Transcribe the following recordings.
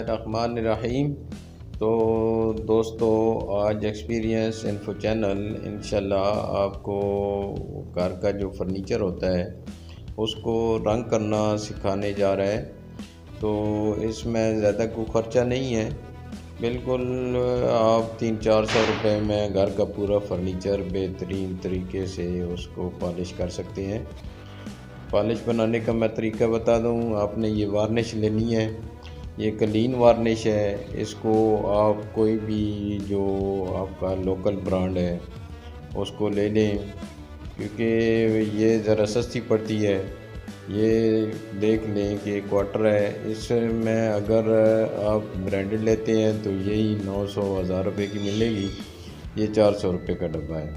बिस्मिल्लाहिर्रहमानिर्रहीम। तो दोस्तों, आज एक्सपीरियंस इन्फो चैनल इंशाल्लाह आपको घर का जो फर्नीचर होता है उसको रंग करना सिखाने जा रहा है। तो इसमें ज़्यादा कोई ख़र्चा नहीं है, बिल्कुल आप 300-400 रुपये में घर का पूरा फर्नीचर बेहतरीन तरीके से उसको पॉलिश कर सकते हैं। पॉलिश बनाने का मैं तरीका बता दूं, आपने ये वार्निश लेनी है। ये क्लीन वार्निश है। इसको आप कोई भी जो आपका लोकल ब्रांड है उसको ले लें, क्योंकि ये ज़रा सस्ती पड़ती है। ये देख लें कि क्वार्टर है, इसमें अगर आप ब्रांडेड लेते हैं तो यही 900-1000 रुपये की मिलेगी। ये 400 रुपये का डब्बा है,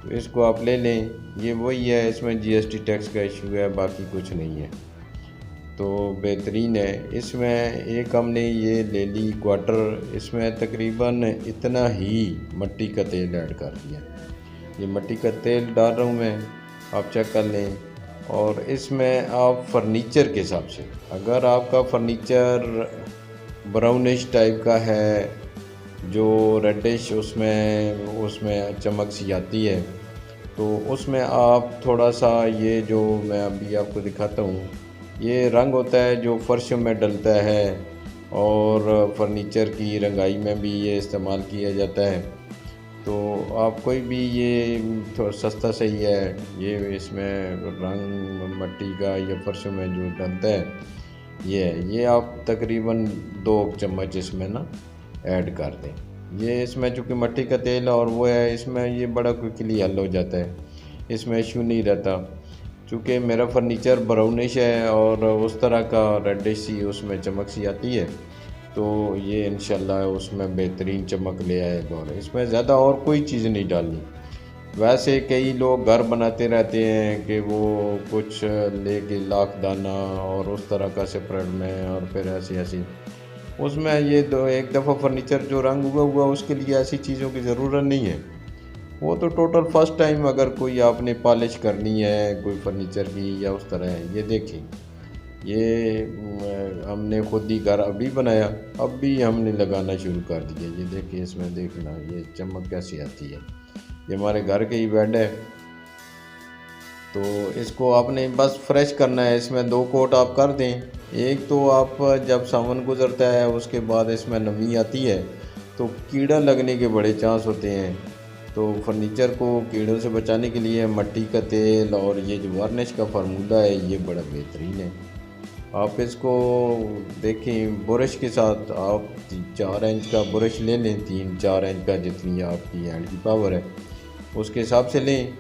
तो इसको आप ले लें। ये वही है, इसमें जीएसटी टैक्स का इशू है, बाकी कुछ नहीं है, तो बेहतरीन है। इसमें एक हमने ये ले ली क्वार्टर, इसमें तकरीबन इतना ही मिट्टी का तेल ऐड कर दिया। ये मिट्टी का तेल डाल रहा हूँ मैं, आप चेक कर लें। और इसमें आप फर्नीचर के हिसाब से, अगर आपका फर्नीचर ब्राउनिश टाइप का है, जो रेडिश उसमें चमक सी आती है, तो उसमें आप थोड़ा सा ये जो मैं अभी आपको दिखाता हूँ, ये रंग होता है जो फर्श में डलता है और फर्नीचर की रंगाई में भी ये इस्तेमाल किया जाता है। तो आप कोई भी, ये थोड़ा सस्ता सही है, ये इसमें रंग मिट्टी का या फर्श में जो डलता है ये आप तकरीबन 2 चम्मच इसमें ना ऐड कर दें। ये इसमें चूँकि मिट्टी का तेल और वो है, इसमें ये बड़ा क्विकली हल हो जाता है, इसमें इशू नहीं रहता। चूँकि मेरा फर्नीचर ब्राउनिश है और उस तरह का रेडिश सी उसमें चमक सी आती है, तो ये इंशाल्लाह उसमें बेहतरीन चमक ले आएगा। और इसमें ज़्यादा और कोई चीज़ नहीं डालनी। वैसे कई लोग घर बनाते रहते हैं कि वो कुछ लेके लाख दाना और उस तरह का सेपरेट में, और फिर ऐसी उसमें ये एक दफ़ा फर्नीचर जो रंग हुआ उसके लिए ऐसी चीज़ों की ज़रूरत नहीं है। वो तो टोटल फर्स्ट टाइम अगर कोई आपने पॉलिश करनी है कोई फर्नीचर की या उस तरह है। ये देखिए, ये हमने खुद ही घर अभी बनाया, अब भी हमने लगाना शुरू कर दिया। ये देखिए, इसमें देखना ये चमक कैसी आती है। ये हमारे घर के ही बेड है, तो इसको आपने बस फ्रेश करना है। इसमें 2 कोट आप कर दें। एक तो आप जब सावन गुजरता है उसके बाद इसमें नमी आती है तो कीड़ा लगने के बड़े चांस होते हैं। तो फर्नीचर को कीड़ों से बचाने के लिए मिट्टी का तेल और ये जो वार्निश का फार्मूला है ये बड़ा बेहतरीन है। आप इसको देखें, ब्रश के साथ आप 4 इंच का ब्रश ले लें, 3-4 इंच का, जितनी आपकी हैंड की पावर है उसके हिसाब से लें,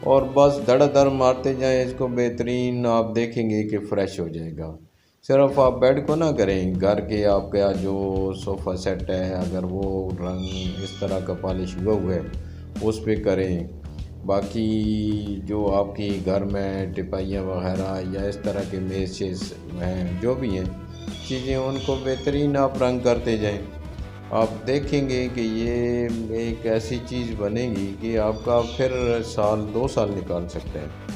और बस धड़ाधड़ मारते जाएं इसको। बेहतरीन आप देखेंगे कि फ़्रेश हो जाएगा। सिर्फ आप बेड को ना करें, घर के आपका जो सोफ़ा सेट है अगर वो रंग इस तरह का पॉलिश हुआ है उस पे करें। बाकी जो आपकी घर में टिपाइयाँ वगैरह या इस तरह के मेज़ेस हैं, जो भी हैं चीज़ें, उनको बेहतरीन आप रंग करते जाएं। आप देखेंगे कि ये एक ऐसी चीज़ बनेगी कि आपका फिर 1-2 साल निकाल सकते हैं।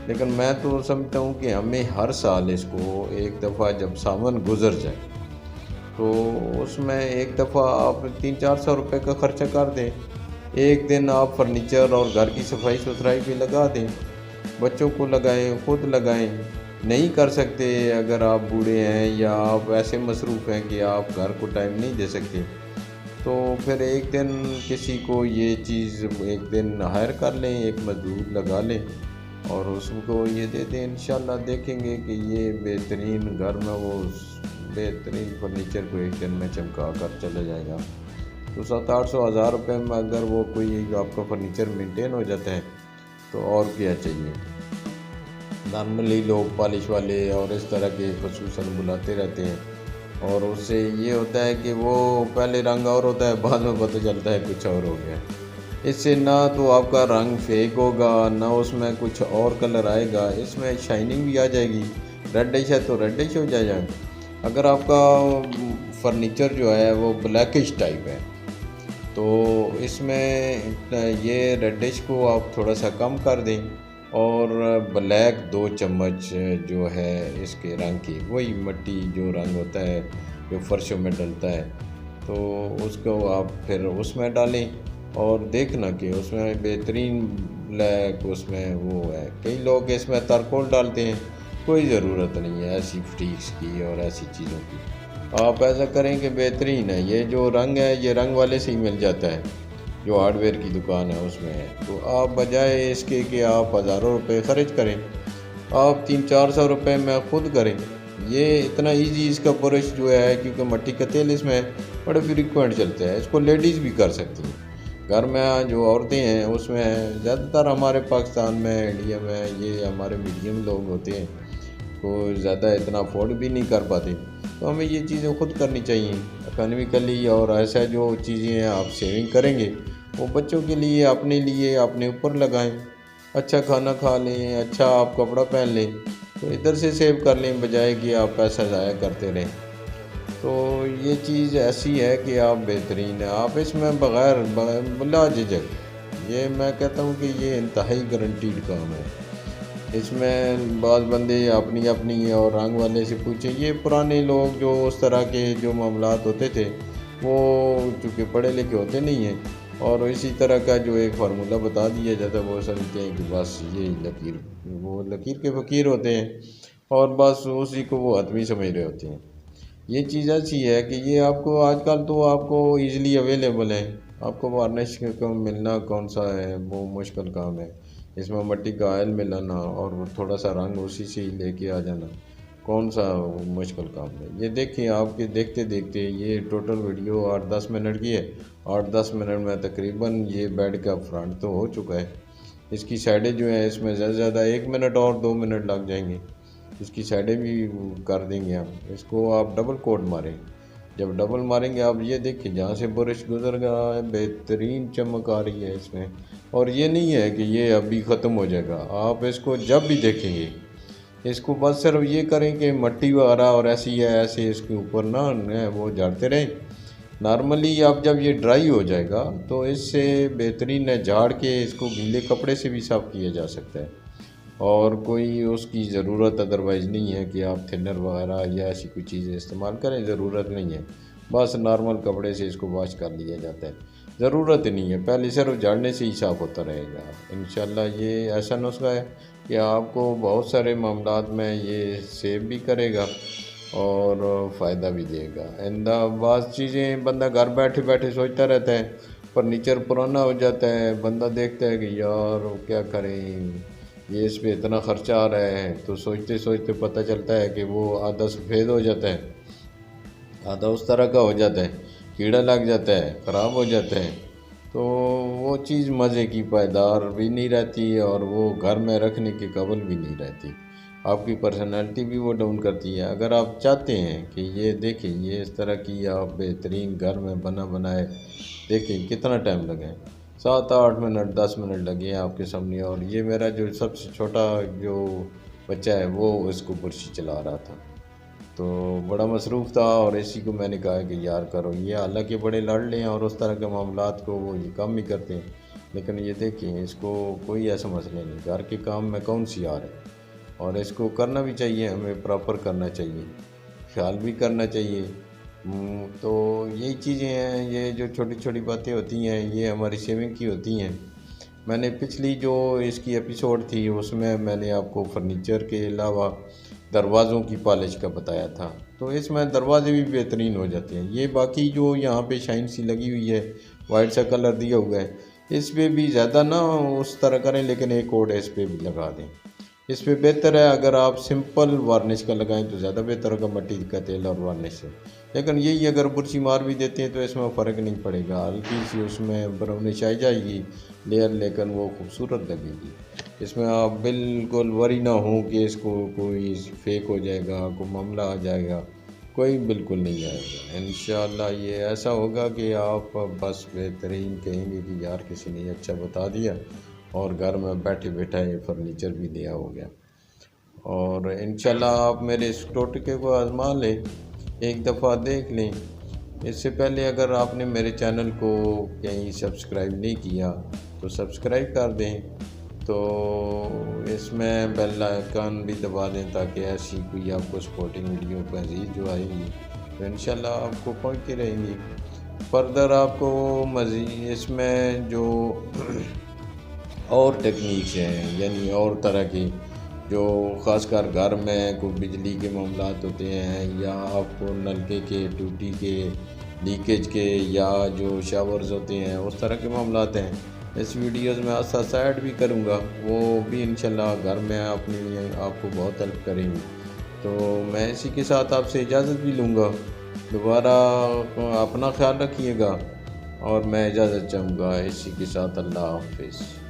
लेकिन मैं तो समझता हूँ कि हमें हर साल इसको एक दफ़ा, जब सावन गुज़र जाए तो उसमें एक दफ़ा आप 300-400 रुपये का ख़र्चा कर दें। एक दिन आप फर्नीचर और घर की सफाई सुथराई पे लगा दें, बच्चों को लगाएं, खुद लगाएं। नहीं कर सकते, अगर आप बूढ़े हैं या आप ऐसे मसरूफ़ हैं कि आप घर को टाइम नहीं दे सकते, तो फिर एक दिन किसी को ये चीज़ एक दिन हायर कर लें, एक मजदूर लगा लें और उसको ये दे दें। इंशाल्लाह देखेंगे कि ये बेहतरीन घर में वो बेहतरीन फर्नीचर को एक दिन में चमका कर चला जाएगा। तो 700-800 रुपये में अगर वो कोई आपका फर्नीचर मेंटेन हो जाता है तो और क्या चाहिए। नॉर्मली लोग पॉलिश वाले और इस तरह के खसूसन बुलाते रहते हैं, और उससे ये होता है कि वो पहले रंग और होता है, बाद में पता चलता है कुछ और हो गया। इससे ना तो आपका रंग फेक होगा, ना उसमें कुछ और कलर आएगा, इसमें शाइनिंग भी आ जाएगी। रेडिश है तो रेडिश हो जाएगा। अगर आपका फर्नीचर जो है वो ब्लैकिश टाइप है तो इसमें ये रेडिश को आप थोड़ा सा कम कर दें, और ब्लैक 2 चम्मच जो है इसके रंग की, वही मिट्टी जो रंग होता है जो फर्शों में डलता है, तो उसको आप फिर उसमें डालें और देखना कि उसमें बेहतरीन ब्लैक उसमें वो है। कई लोग इसमें तारकोल डालते हैं, कोई ज़रूरत नहीं है ऐसी फ्टीक्स की और ऐसी चीज़ों की। आप ऐसा करें कि बेहतरीन है, ये जो रंग है ये रंग वाले से ही मिल जाता है, जो हार्डवेयर की दुकान है उसमें है। तो आप बजाय इसके कि आप हज़ारों रुपए ख़र्च करें, आप 300-400 रुपये में ख़ुद करें। ये इतना इजी इसका ब्रश जो है, क्योंकि मट्टी का तेल इसमें बड़े फ्रीक्वेंट चलता है, इसको लेडीज़ भी कर सकती हैं। घर में जो औरतें हैं उसमें ज़्यादातर हमारे पाकिस्तान में, इंडिया में, ये हमारे मीडियम लोग होते हैं, तो ज़्यादा इतना अफोर्ड भी नहीं कर पाते। तो हमें ये चीज़ें खुद करनी चाहिए इकोनॉमिकली, और ऐसा जो चीज़ें आप सेविंग करेंगे वो बच्चों के लिए, अपने लिए, अपने ऊपर लगाएं। अच्छा खाना खा लें, अच्छा आप कपड़ा पहन लें, तो इधर से सेव कर लें बजाय कि आप पैसा ज़ाया करते रहें। तो ये चीज़ ऐसी है कि आप बेहतरीन है, आप इसमें बग़ैर बिला झिझक, ये मैं कहता हूँ कि ये इंतहाई गारंटीड काम है। इसमें बाज़ बंदे अपनी अपनी और रंग वाले से पूछे, ये पुराने लोग जो उस तरह के जो मामलात होते थे, वो चूँकि पढ़े लिखे होते नहीं हैं, और इसी तरह का जो एक फार्मूला बता दिया जाता है, वो समझते हैं कि बस ये लकीर, वो लकीर के फ़कीर होते हैं और बस उसी को वो आदमी समझ रहे होते हैं। ये चीज़ ऐसी है कि ये आपको आजकल तो आपको ईज़िली अवेलेबल है। आपको वार्निश का मिलना कौन सा है, वो मुश्किल काम है। इसमें मिट्टी का ऑयल मिलाना और थोड़ा सा रंग उसी से ही लेके आ जाना, कौन सा मुश्किल काम है। ये देखिए, आपके देखते देखते ये टोटल वीडियो 8-10 मिनट की है। 8-10 मिनट में तकरीबन ये बेड का फ्रंट तो हो चुका है। इसकी साइडें जो हैं, इसमें ज़्यादा से ज़्यादा 1 मिनट और 2 मिनट लग जाएंगे। इसकी साइडें भी कर देंगे हम। इसको आप डबल कोट मारें, जब डबल मारेंगे आप ये देखिए जहाँ से ब्रश गुजर गया है बेहतरीन चमक आ रही है इसमें। और ये नहीं है कि ये अभी ख़त्म हो जाएगा, आप इसको जब भी देखेंगे, इसको बस सिर्फ ये करें कि मट्टी वगैरह और ऐसी है ऐसे इसके ऊपर ना वो झाड़ते रहें। नॉर्मली आप जब ये ड्राई हो जाएगा तो इससे बेहतरीन है, झाड़ के इसको गीले कपड़े से भी साफ़ किया जा सकता है, और कोई उसकी ज़रूरत अदरवाइज़ नहीं है कि आप थिनर वगैरह या ऐसी कोई चीज़ें इस्तेमाल करें, ज़रूरत नहीं है। बस नॉर्मल कपड़े से इसको वॉश कर लिया जाता है, ज़रूरत नहीं है, पहले सिर्फ झाड़ने से ही साफ़ होता रहेगा। इंशाल्लाह ये ऐसा नुस्खा है कि आपको बहुत सारे मामलात में ये सेव भी करेगा और फ़ायदा भी देगा। इंदा बाज़ चीज़ें बंदा घर बैठे बैठे सोचता रहता है, फर्नीचर पुराना हो जाता है, बंदा देखता है कि यार क्या करें, ये इस पे इतना ख़र्चा आ रहा है, तो सोचते सोचते पता चलता है कि वो आधा सफ़ेद हो जाता है, आधा उस तरह का हो जाता है, कीड़ा लग जाता है, ख़राब हो जाता है। तो वो चीज़ मज़े की पायदार भी नहीं रहती और वो घर में रखने के काबिल भी नहीं रहती, आपकी पर्सनैलिटी भी वो डाउन करती है। अगर आप चाहते हैं कि ये देखें, ये इस तरह की आप बेहतरीन घर में बना बनाए देखें, कितना टाइम लगे, 7-8 मिनट 10 मिनट लगे हैं आपके सामने। और ये मेरा जो सबसे छोटा जो बच्चा है वो इसको बुरशी चला रहा था, तो बड़ा मसरूफ़ था और इसी को मैंने कहा कि यार करो। ये हालांकि बड़े लाडले हैं और उस तरह के मामलात को वो ये काम भी करते हैं, लेकिन ये देखिए इसको कोई ऐसा मसला नहीं, घर के काम में कौन सी यार है, और इसको करना भी चाहिए, हमें प्रॉपर करना चाहिए, ख्याल भी करना चाहिए। तो यही चीज़ें हैं, ये जो छोटी छोटी बातें होती हैं ये हमारी सेविंग की होती हैं। मैंने पिछली जो इसकी एपिसोड थी उसमें मैंने आपको फर्नीचर के अलावा दरवाज़ों की पॉलिश का बताया था, तो इसमें दरवाजे भी बेहतरीन हो जाते हैं। ये बाकी जो यहाँ पे शाइन सी लगी हुई है, वाइट सा कलर दिया हुआ है, इस पर भी ज़्यादा ना उस तरह करें, लेकिन एक कोड इस पर भी लगा दें। इस पे बेहतर है अगर आप सिंपल वार्निश का लगाएं तो ज़्यादा बेहतर होगा, मिट्टी का तेल और वार्निश से। लेकिन यही अगर बुरशी मार भी देते हैं तो इसमें फ़र्क नहीं पड़ेगा, हल्की सी उसमें ब्राउनिश आ जाएगी लेयर, लेकिन वो खूबसूरत लगेगी। इसमें आप बिल्कुल वरी ना हो कि इसको कोई फेक हो जाएगा, कोई मामला आ जाएगा, कोई बिल्कुल नहीं आएगा। इंशाल्लाह ये ऐसा होगा कि आप बस बेहतरीन कहेंगे कि यार किसी ने अच्छा बता दिया, और घर में बैठे बैठे फर्नीचर भी दिया हो गया। और इंशाल्लाह आप मेरे इस टोटके को आज़मा लें, एक दफ़ा देख लें। इससे पहले अगर आपने मेरे चैनल को कहीं सब्सक्राइब नहीं किया तो सब्सक्राइब कर दें, तो इसमें बेल आइकन भी दबा दें ताकि ऐसी कोई आपको सपोर्टिंग वीडियो मज़ीद जो आएगी तो इंशाल्लाह आपको पहुँचती रहेंगी। फर्दर आपको मज़ीद इसमें जो और टेक्निक्स हैं, यानी और तरह की जो ख़ासकर घर में कोई बिजली के मामलात होते हैं, या आपको नलके के, टूटी के, लीकेज के, या जो शावर्स होते हैं उस तरह के मामलात हैं, इस वीडियोज़ में आसा ऐड भी करूँगा, वो भी इंशाल्लाह घर में अपनी आपको बहुत हेल्प करेंगी। तो मैं इसी के साथ आपसे इजाज़त भी लूँगा। दोबारा अपना ख़्याल रखिएगा और मैं इजाज़त चाहूँगा इसी के साथ। अल्लाह हाफ़िज़।